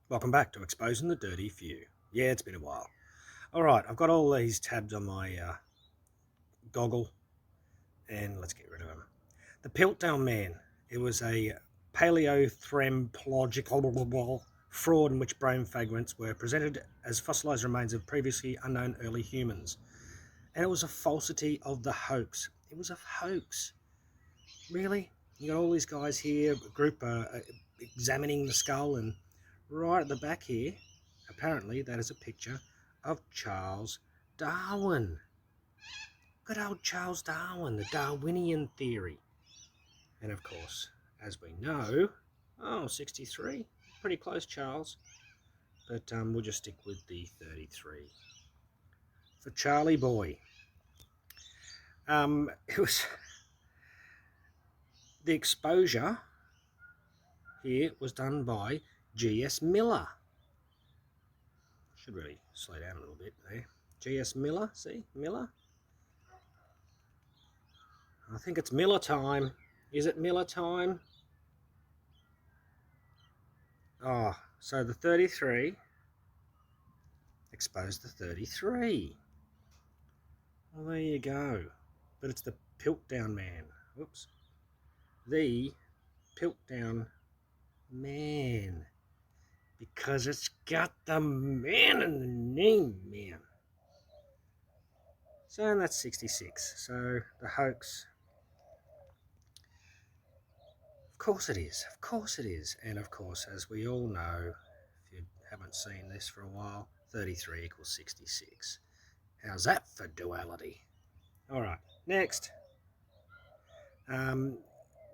Welcome back to Exposing the Dirty Few. Yeah, it's been a while. All right, I've got all these tabs on my goggle, and let's get rid of them. The Piltdown Man. It was a paleothramological fraud in which brain fragments were presented as fossilized remains of previously unknown early humans. And it was a falsity of the hoax. It was a hoax. Really? You got all these guys here, a group examining the skull, and right at the back here, apparently that is a picture of Charles Darwin. Good old Charles Darwin, the Darwinian theory. And of course, as we know, 63, pretty close, Charles. But we'll just stick with the 33 for Charlie Boy. It was the exposure here was done by G.S. Miller. Should really slow down a little bit there. G.S. Miller, see, Miller. I think it's Miller time. Is it Miller time? Oh, so the 33 exposed the 33. Well, there you go. But it's the Piltdown Man. Whoops. The Piltdown Man. Because it's got the man in the name, man. So, and that's 66. So, the hoax. Of course it is. Of course it is. And of course, as we all know, if you haven't seen this for a while, 33 equals 66. How's that for duality? All right, next.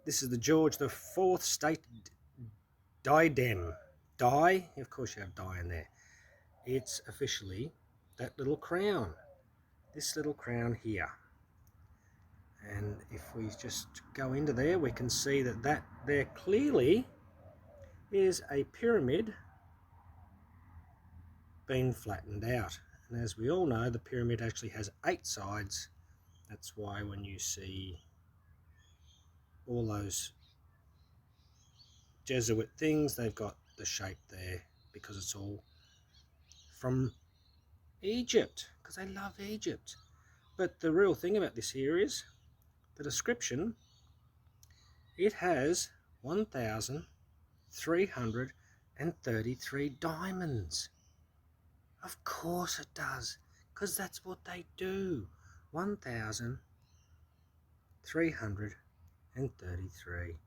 This is the George IV State Diadem. Die? Of course you have die in there. It's officially that little crown. This little crown here. And if we just go into there, we can see that there clearly is a pyramid being flattened out. And as we all know, the pyramid actually has 8 sides. That's why when you see all those Jesuit things, they've got the shape there because it's all from Egypt, because they love Egypt. But the real thing about this here is the description. It has 1,333 diamonds. Of course it does, because that's what they do. 1,333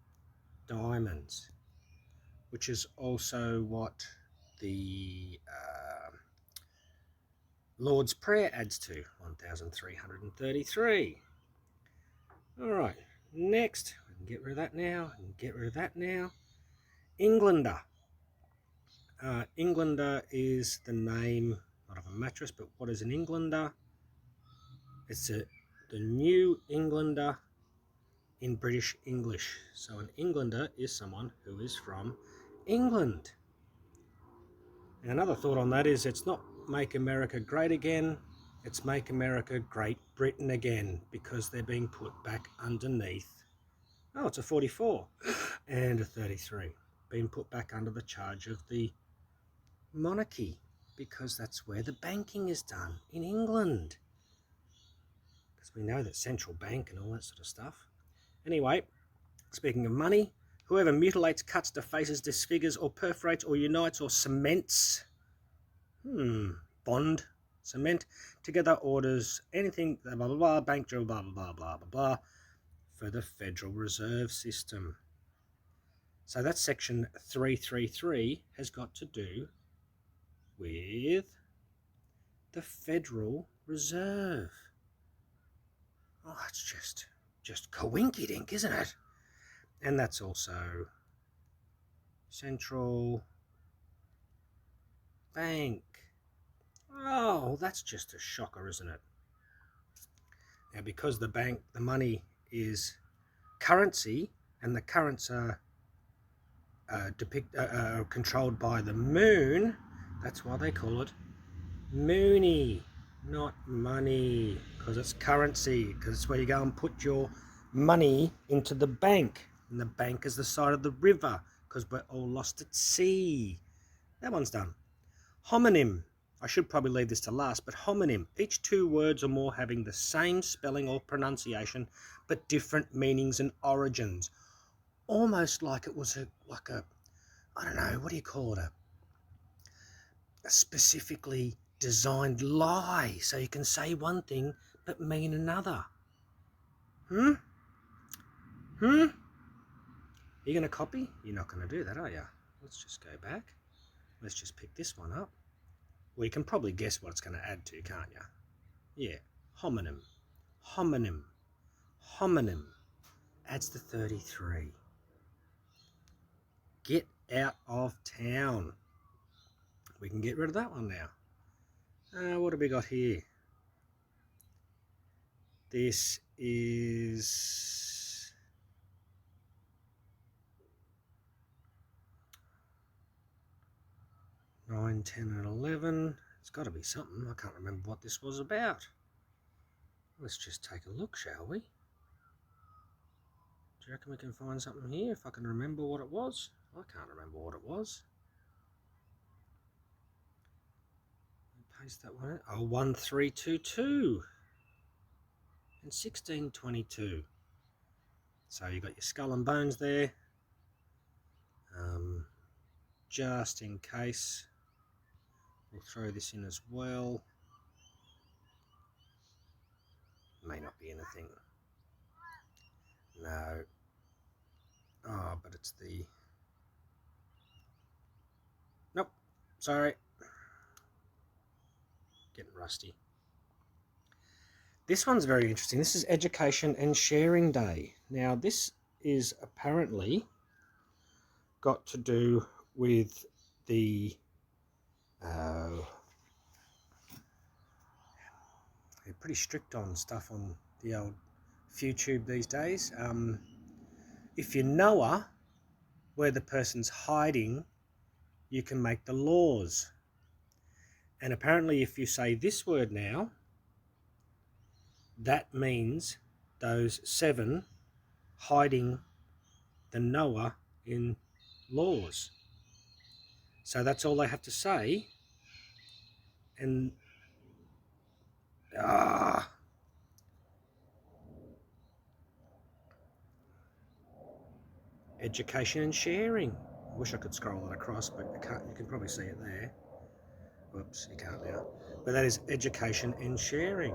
diamonds, which is also what the Lord's Prayer adds to 1,333. All right, next, we can get rid of that now, and get rid of that now. Englander. Englander is the name, not of a mattress, but what is an Englander? It's the New Englander in British English. So an Englander is someone who is from England. And another thought on that is it's not Make America Great Again, it's Make America Great Britain Again, because they're being put back underneath. Oh, it's a 44 and a 33, being put back under the charge of the monarchy, because that's where the banking is done, in England. Because we know that central bank and all that sort of stuff. Anyway, speaking of money, whoever mutilates, cuts, defaces, disfigures, or perforates, or unites, or cements, bond, cement, together orders anything, blah, blah, blah, bank drill, blah, blah, blah, blah, blah, blah, for the Federal Reserve System. So that section 333 has got to do with the Federal Reserve. Oh, it's just coinky-dink, isn't it? And that's also Central Bank. Oh, that's just a shocker, isn't it? Now, because the money is currency, and the currents are controlled by the moon, that's why they call it Moony, not money, because it's currency, because it's where you go and put your money into the bank, and the bank is the side of the river, because we're all lost at sea. That one's done. Homonym. I should probably leave this to last, but homonym. Each two words or more having the same spelling or pronunciation, but different meanings and origins. Almost like it was I don't know, what do you call it? A specifically designed lie. So you can say one thing, but mean another. You're going to copy? You're not going to do that, are you? Let's just go back. Let's just pick this one up. Well, you can probably guess what it's going to add to, can't you? Yeah, homonym, homonym, homonym. Adds the 33. Get out of town. We can get rid of that one now. What have we got here? This is... 9, 10 and 11. It's got to be something. I can't remember what this was about. Let's just take a look, shall we? Do you reckon we can find something here if I can remember what it was? I can't remember what it was. Paste that one in. Oh, 1322 and 1622. So you've got your skull and bones there. Just in case, we'll throw this in as well. May not be anything. No. Oh, but it's the... Nope. Sorry. Getting rusty. This one's very interesting. This is Education and Sharing Day. Now, this is apparently got to do with the... they're pretty strict on stuff on the old YouTube these days. If you know where the person's hiding, you can make the laws. And apparently if you say this word now, that means those 7 hiding the knower in laws. So that's all they have to say. And education and sharing. I wish I could scroll it across, but you can't. You can probably see it there. Whoops, you can't now. But that is education and sharing.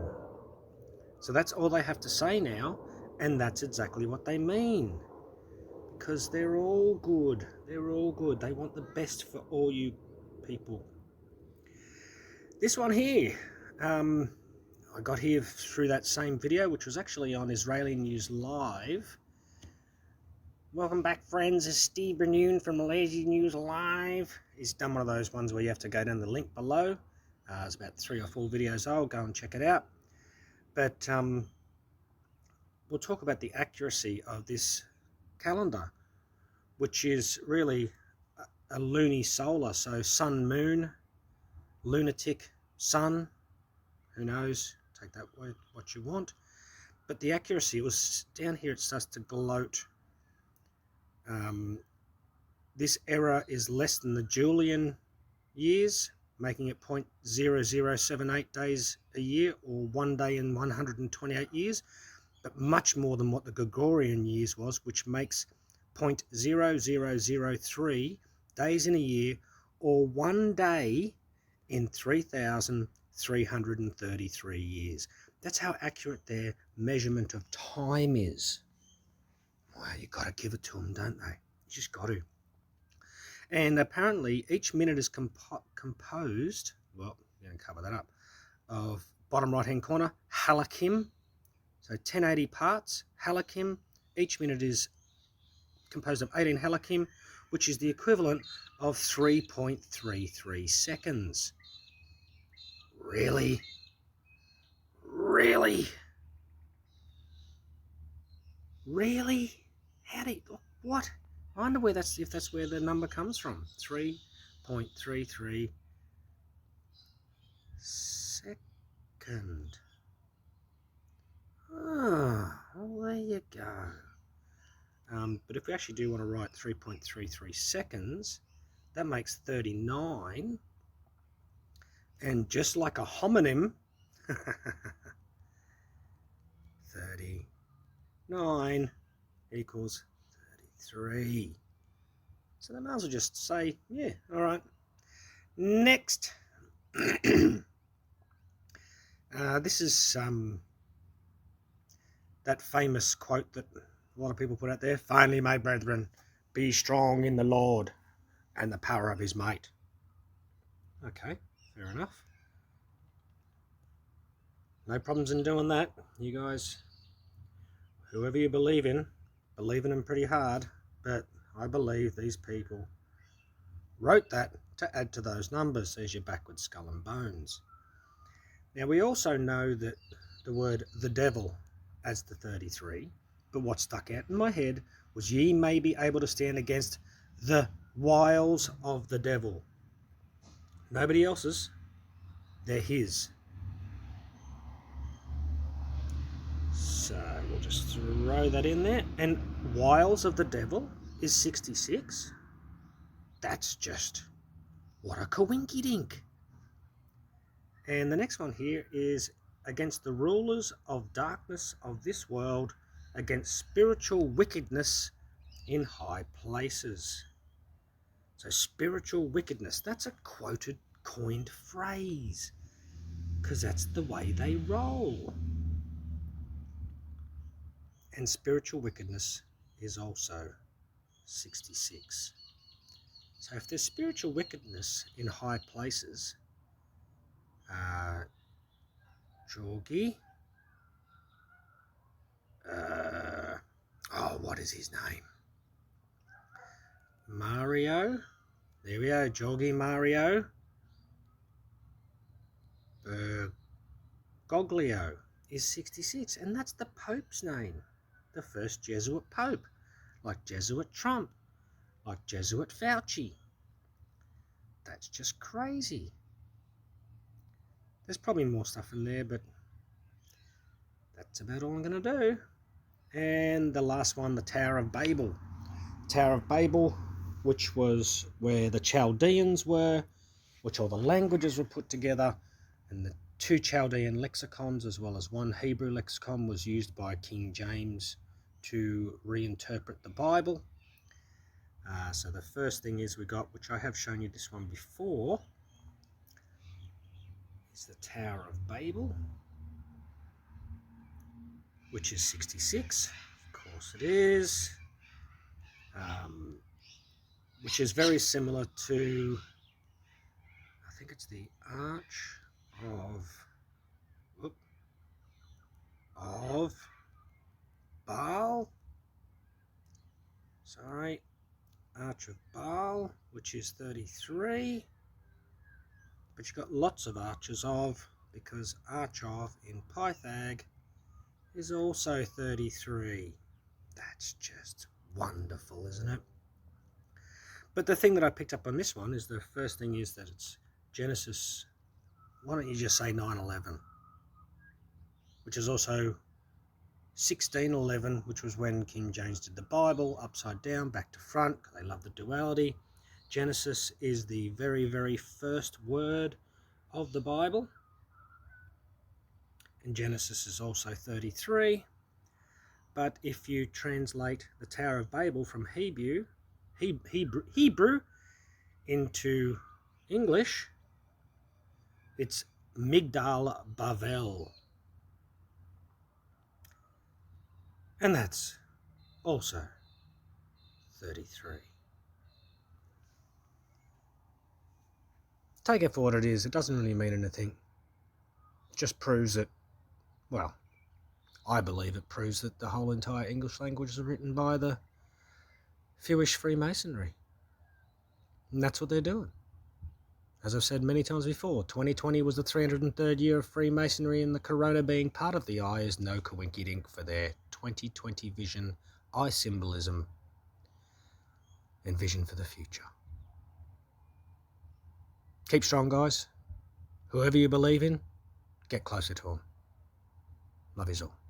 So that's all they have to say now, and that's exactly what they mean. Because they're all good. They're all good. They want the best for all you people. This one here, I got here through that same video, which was actually on Israeli News Live. Welcome back, friends. It's Steve Bernoon from Malaysia News Live. He's done one of those ones where you have to go down the link below. It's about 3 or 4 videos old. Go and check it out. But we'll talk about the accuracy of this calendar, which is really a lunisolar. So sun, moon, lunatic, sun. Who knows? Take that word what you want. But the accuracy, it was down here, it starts to gloat. This error is less than the Julian years, making it 0.0078 days a year, or 1 day in 128 years, but much more than what the Gregorian years was, which makes 0.0003 days in a year, or 1 day in 3,333 years. That's how accurate their measurement of time is. Wow, you got to give it to them, don't they? You just got to. And apparently each minute is composed, well, I'm going to cover that up, of bottom right hand corner, halakim. So 1080 parts, halakim. Each minute is composed of 18 halakim, which is the equivalent of 3.33 seconds. Really? Really? Really? How do you, what? I wonder where if that's where the number comes from. 3.33 second. Ah, well, there you go. But if we actually do want to write 3.33 seconds, that makes 39. And just like a homonym, 39 equals 33. So they might as well just say, yeah, all right. Next. This is that famous quote that a lot of people put out there. Finally, my brethren, be strong in the Lord and the power of his might. Okay, fair enough. No problems in doing that. You guys, whoever you believe in them pretty hard, but I believe these people wrote that to add to those numbers. There's your backward skull and bones. Now we also know that the word the devil adds to 33, but what stuck out in my head was ye may be able to stand against the wiles of the devil. Nobody else's, they're his. So we'll just throw that in there. And wiles of the devil is 66. That's just, what a coinky dink. And the next one here is against the rulers of darkness of this world, against spiritual wickedness in high places. So spiritual wickedness, that's a quoted, coined phrase, because that's the way they roll. And spiritual wickedness is also 66. So if there's spiritual wickedness in high places, Georgie, what is his name? Mario, there we go, Georgie Mario Bergoglio is 66, and that's the Pope's name, the first Jesuit Pope, like Jesuit Trump, like Jesuit Fauci. That's just crazy. There's probably more stuff in there, but that's about all I'm going to do. And the last one, the Tower of Babel. Tower of Babel, which was where the Chaldeans were, which all the languages were put together, and the 2 Chaldean lexicons as well as 1 Hebrew lexicon was used by King James to reinterpret the Bible. So the first thing is we got, which I have shown you this one before, is the Tower of Babel, which is 66. Of course it is. Which is very similar to, I think it's the Arch of Baal. Sorry, Arch of Baal, which is 33. But you've got lots of arches of, because Arch of in Pythag is also 33. That's just wonderful, isn't it? But the thing that I picked up on this one is the first thing is that it's Genesis, why don't you just say 9:11, which is also 16:11, which was when King James did the Bible upside down, back to front, because they love the duality. Genesis is the very, very first word of the Bible. And Genesis is also 33. But if you translate the Tower of Babel from Hebrew into English, it's Migdal Bavel. And that's also 33. Take it for what it is. It doesn't really mean anything. It just proves that, well, I believe it proves that the whole entire English language is written by the fewish Freemasonry. And that's what they're doing. As I've said many times before, 2020 was the 303rd year of Freemasonry, and the corona being part of the eye is no coinky dink for their 2020 vision, eye symbolism, and vision for the future. Keep strong, guys. Whoever you believe in, get closer to them. Love is all.